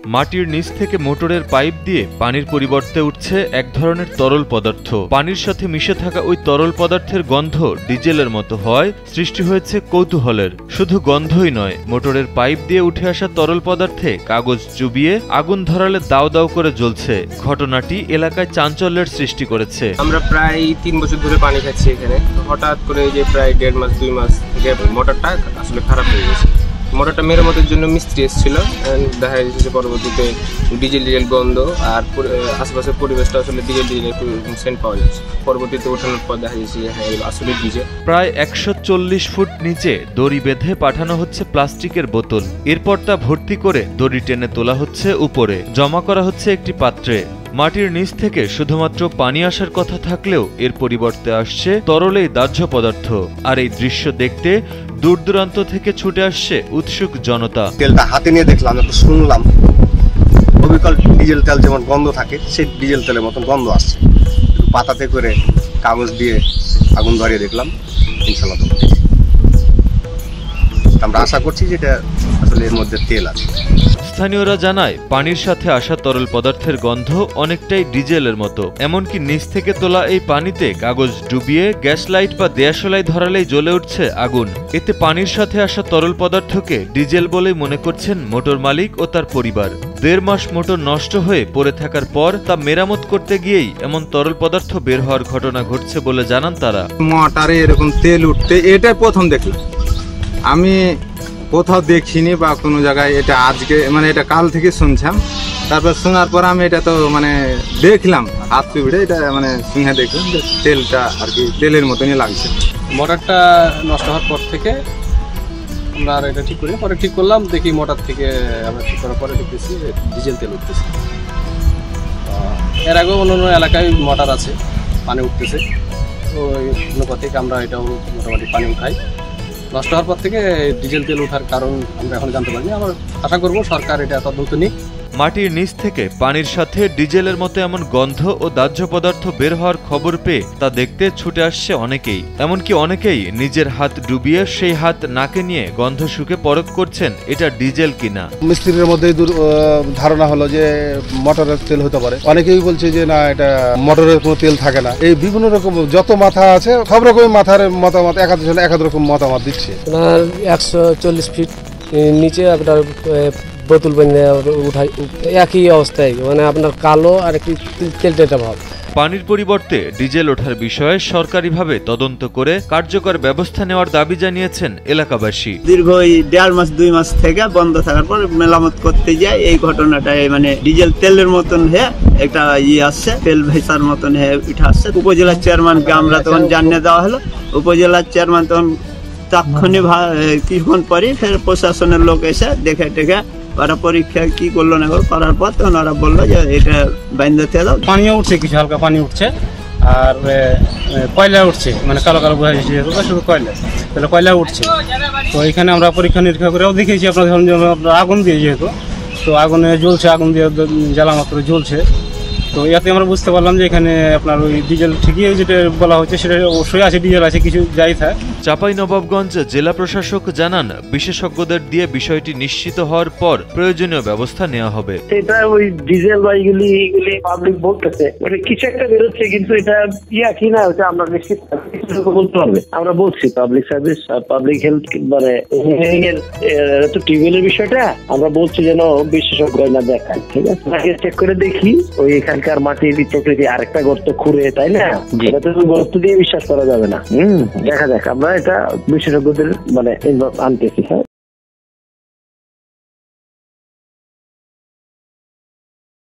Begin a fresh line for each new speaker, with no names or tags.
মাটির নিচ থেকে মোটরের পাইপ দিয়ে পানির পরিবর্তে উঠছে এক ধরনের তরল পদার্থ। পানির সাথে মিশে থাকা ওই তরল পদার্থের গন্ধ ডিজেলের মতো হয় সৃষ্টি হয়েছে কৌতূহলের। শুধু গন্ধই নয়, মোটরের পাইপ দিয়ে উঠে আসা তরল পদার্থে কাগজ চুবিয়ে আগুন ধরালে দাউ দাউ করে জ্বলছে। ঘটনাটি এলাকায় চাঞ্চল্যের সৃষ্টি করেছে।
আমরা প্রায় 3 বছর ধরে পানি খাচ্ছি এখানে। হঠাৎ করে যে প্রায় 1.5 মাস 2 মাস থেকে মোটরটা আসলে খারাপ হয়ে গেছে। মোটরটা মেরামতের জন্য মিস্ত্রি এসেছিল, দেখা যাচ্ছে পরবর্তীতে ডিজেল গন্ধ আর আশেপাশের পরিবেশটা আসলে ডিজেল একটু সেন্ট পাওয়া যাচ্ছে। পরবর্তীতে ওঠানোর পর দেখা যাচ্ছে আসলে ডিজেল।
প্রায় 140 ফুট নিচে দড়ি বেঁধে পাঠানো হচ্ছে প্লাস্টিকের বোতল। এরপর তা ভর্তি করে দড়ি টেনে তোলা হচ্ছে উপরে, জমা করা হচ্ছে একটি পাত্রে। মাটির নিচ থেকে শুধুমাত্র পানি আসার কথা থাকলেও এর পরিবর্তে আসছে তরলেই দাহ্য পদার্থ। আর এই দৃশ্য দেখতে দূর দূরান্ত থেকে ছুটে আসছে উৎসুক জনতা।
তেলটা হাতে নিয়ে দেখলাম, একটু শুনলাম, অবিকল ডিজেল তেল যেমন গন্ধ থাকে সেই ডিজেল তেলের মতন গন্ধ আসছে। পাতাতে করে কাগজ দিয়ে আগুন ধরিয়ে দেখলাম, ইনশাল্লাহ আমরা আশা করছি যে এটা আসলে এর মধ্যে তেল আছে।
স্থানীয়রা জানায়, পানির সাথে আসা তরল পদার্থের গন্ধ অনেকটাই ডিজেলের মতো। এমনকি নিচ থেকে তোলা এই পানিতে কাগজ ডুবিয়ে গ্যাস লাইট বা দেয়াশলাই ধরালেই জ্বলে উঠছে আগুন। এতে পানির সাথে আসা তরল পদার্থকে ডিজেল বলেই মনে করছেন মোটর মালিক ও তার পরিবার। 1.5 মাস মোটর নষ্ট হয়ে পড়ে থাকার পর তা মেরামত করতে গিয়েই এমন তরল পদার্থ বের হওয়ার ঘটনা ঘটছে বলে জানান তারা।
মোটরে এরকম তেল উঠতে এটাই প্রথম দেখলাম। আমি কোথাও দেখিনি বা কোনো জায়গায়, এটা আজকে মানে এটা কাল থেকে শুনছিলাম। তারপর শোনার পর আমি এটা তো মানে দেখলাম, হাত পিঁড়ে এটা মানে শুনে দেখলাম যে তেলটা আর কি তেলের মতনই লাগছে।
মোটরটা নষ্ট হওয়ার পর থেকে আমরা আর এটা ঠিক করি, পরে ঠিক করলাম, দেখি মোটর থেকে আমরা ঠিক করার পরে দেখতেছি ডিজেল তেল উঠতেছে। এর আগেও অন্য এলাকায় মোটর আছে, পানি উঠতেছে। তো ওই নৌকা থেকে আমরা এটাও মোটামুটি পানি উঠাই। নষ্ট হওয়ার পর থেকে ডিজেল তেল ওঠার কারণ আমরা এখন জানতে পারিনি। আমরা আশা করব সরকার এটা তদন্ত নিক।
মাটির নিচ থেকে পানির সাথে ডিজেলের মতো এমন গন্ধ ও দাহ্য পদার্থ বের হওয়ার খবর পেয়ে তা দেখতে ছুটে আসছে অনেকেই। এমনকি অনেকেই নিজের হাত ডুবিয়ে সেই হাত নাকে নিয়ে গন্ধ শুকে পরখ করছেন এটা ডিজেল কিনা।
মিস্ত্রির মধ্যে ধারণা হলো যে মোটরের তেল হতে পারে। অনেকেই বলছে যে না, এটা মোটরের কোনো তেল থাকে না। এই বিভিন্ন রকম যত মাথা আছে সব রকম মাথার মতামত এক এক রকম মতামত দিচ্ছে।
140 ফিট নিচে আপনার বোতল বানিয়ে উঠাই, একই অবস্থায় মানে আপনার কালো আর একটি তেলটা ভাব।
পানির পরিবর্তে ডিজেল ওঠার বিষয়ে সরকারিভাবে তদন্ত করে কার্যকর ব্যবস্থা নেওয়ার দাবি জানিয়েছেন এলাকাবাসী।
দীর্ঘ 1.5 মাস 2 মাস থেকে বন্ধ থাকার পর মেরামত করতে যায় এই ঘটনাটা মানে ডিজেল তেলের মতন হয়ে একটা আসছে, তেল ভেসার মতন হয়ে উঠে আসছে। উপজেলার চেয়ারম্যানকে আমরা তখন জানিয়ে দেওয়া হলো। উপজেলার চেয়ারম্যান তখন তাৎক্ষণিক কিছুক্ষণ পরই ফের প্রশাসনের লোক এসে দেখে টেখে ওরা পরীক্ষা কি করলো না করার পর তখন ওরা বললো যে এটা বাইন্দা থেকে দাও।
পানিও উঠছে, কিছু হালকা পানি উঠছে আর কয়লা উঠছে, মানে কালো কালো বোঝা যাচ্ছে শুধু কয়লা, তাহলে কয়লা উঠছে। তো এখানে আমরা পরীক্ষা নিরীক্ষা করেও দেখেছি। আপনার ধরুন আপনার আগুন দিয়ে যেহেতু, তো আগুনে জ্বলছে, আগুন দিয়ে জ্বালা মাত্র জ্বলছে। তো এতে আমরা বুঝতে পারলাম যে এখানে আপনার ওই ডিজেল ঠিকই যেটা বলা হচ্ছে সেটা অবশ্যই আছে, ডিজেল আছে, কিছু যাই থাকে।
চাঁপাইনবাবগঞ্জ জেলা প্রশাসক জানান, বিশেষজ্ঞদের দিয়ে বিষয়টি নিশ্চিত হওয়ার পর প্রয়োজনীয় ব্যবস্থা নেওয়া হবে।
এটা ওই ডিজেল বা এগুলি পাবলিক বলতেছে মানে কিছু একটা বেরোচ্ছে, কিন্তু এটা কিনা ওটা আমরা নিশ্চিত বলতে পারবে। আমরা বলছি পাবলিক সার্ভিস, পাবলিক হেলথ মানে ইঞ্জিনিয়ারিং এর তো টিউবওয়েলের বিষয়টা আমরা বলছি যেন বিশেষজ্ঞ না দেখায়, ঠিক আছে? চেক করে দেখি ওই এখানকার মাটির প্রকৃতি আরেকটা গর্ত খুঁড়ে, তাই না? এটা তো গর্ত দিয়ে বিশ্বাস করা যাবে না। দেখা যাক, আমরা এটা বিশেষজ্ঞদের মানে আনতেছি। হ্যাঁ।